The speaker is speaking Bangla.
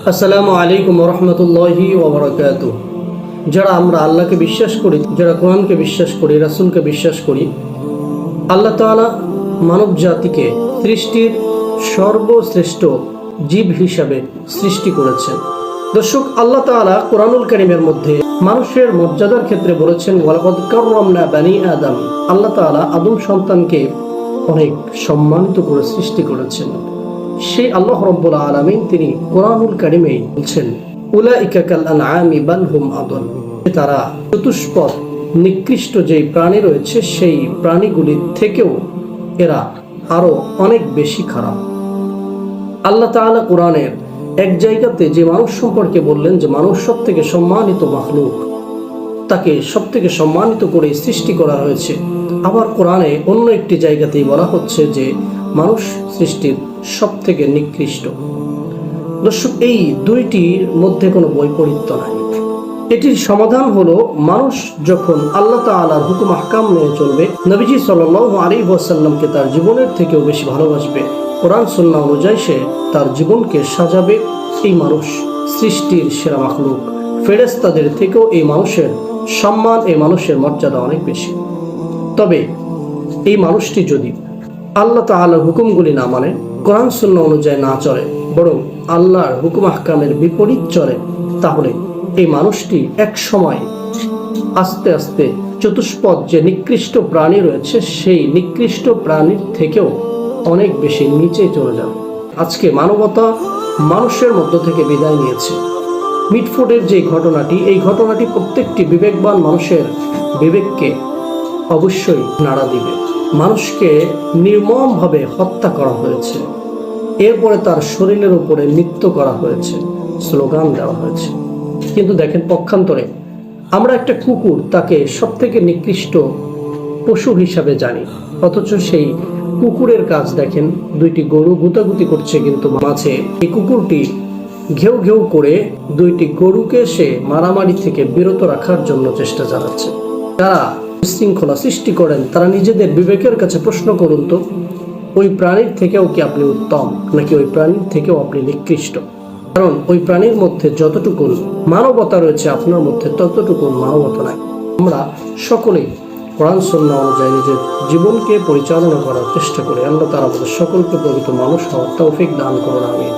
আসসালামু আলাইকুম রহমতুল্লাহি ওবরাকাতুহ। যারা আমরা আল্লাহকে বিশ্বাস করি, যারা কোরআনকে বিশ্বাস করি, রাসূলকে বিশ্বাস করি, আল্লাহ তাআলা মানব জাতিকে সৃষ্টির সর্বশ্রেষ্ঠ জীব হিসাবে সৃষ্টি করেছেন। দর্শক, আল্লাহ তাআলা কোরআনুল কারীমের মধ্যে মানুষের মর্যাদার ক্ষেত্রে বলেছেন, ওয়ালাকাদ কাররামনা বানি আদম। আল্লাহ তাআলা আদম সন্তানকে অনেক সম্মানিত করে সৃষ্টি করেছেন। সেই আল্লাহ রাব্বুল আলামিন তিনি কোরআনুল কারীমে বলছেন, উলাইকা কাল আনআমি বাল হুম আদল। তারা চতুষ্পদ নিকৃষ্ট যেই প্রাণী রয়েছে সেই প্রাণীগুলির থেকেও এরা আরো অনেক বেশি খারাপ। আল্লাহ তাআলা কোরআনের এক জায়গাতে যে মানুষ সম্পর্কে বললেন যে মানুষ সবথেকে সম্মানিত মাখলুক, তাকে সবথেকে সম্মানিত করে সৃষ্টি করা হয়েছে। আবার কোরআনে অন্য একটি জায়গাতেই বলা হচ্ছে যে মানুষ সৃষ্টির সবথেকে নিকৃষ্ট। দর্শক, এই দুইটির মধ্যে কোনো বৈপরীত্য নাই। এটির সমাধান হলো মানুষ যখন আল্লাহ তাআলার হুকুম আহকাম মেনে চলবে, নবীজি সাল্লাল্লাহু আলাইহি ওয়াসাল্লামকে তার জীবনের থেকেও বেশি ভালোবাসবে, কোরআন সুন্নাহ অনুযায়ী সে তার জীবনকে সাজাবে, এই মানুষ সৃষ্টির সেরা মাখলুক। ফেরেশতাদের থেকেও এই মানুষের সম্মান, এই মানুষের মর্যাদা অনেক বেশি। তবে এই মানুষটি যদি আল্লাহ তাআলার হুকুমগুলি না মানে, কোরআন সুন্নাহ অনুযায়ী না চলে, বরং আল্লাহর হুকুম আহকামের বিপরীত চলে, তাহলে এই মানুষটি এক সময় আস্তে আস্তে চতুষ্পদ যে নিকৃষ্ট প্রাণী রয়েছে সেই নিকৃষ্ট প্রাণীর থেকেও অনেক বেশি নিচে চলে যাবে। আজকে মানবতা মানুষের মধ্য থেকে বিদায় নিয়েছে। মিটফোর্ডের যে ঘটনাটি, এই ঘটনাটি প্রত্যেকটি বিবেকবান মানুষের বিবেককে অবশ্যই নাড়া দিবে। মানুষকে নির্মমভাবে হত্যা করা হয়েছে, এরপরে তার শরীরের উপরে নৃত্য করা হয়েছে, স্লোগান দেওয়া হয়েছে। কিন্তু দেখেন, পক্ষান্তরে আমরা একটা কুকুর, তাকে সব থেকে নিকৃষ্ট পশু হিসাবে জানি, অথচ সেই কুকুরের কাজ দেখেন, দুইটি গরু গুতাগুতি করছে, কিন্তু মাঝে এই কুকুরটি ঘেউ ঘেউ করে দুইটি গরুকে সে মারামারি থেকে বিরত রাখার জন্য চেষ্টা চালাচ্ছে। যারা শৃঙ্খলা সৃষ্টি করেন তারা নিজেদের বিবেকের কাছে প্রশ্ন করুন তো, ওই প্রাণীর থেকেও কি আপনি উত্তম, নাকি ওই প্রাণীর থেকেও আপনি নিকৃষ্ট? কারণ ওই প্রাণীর মধ্যে যতটুকু মানবতা রয়েছে আপনার মধ্যে ততটুকু মানবতা নাই। আমরা সকলেই কোরআন সুন্নাহ অনুযায়ী নিজের জীবনকে পরিচালনা করার চেষ্টা করি। আল্লাহ তাআলা আমাদের সকলকে প্রকৃত মানুষ হওয়ার তৌফিক দান করুন। আমিন।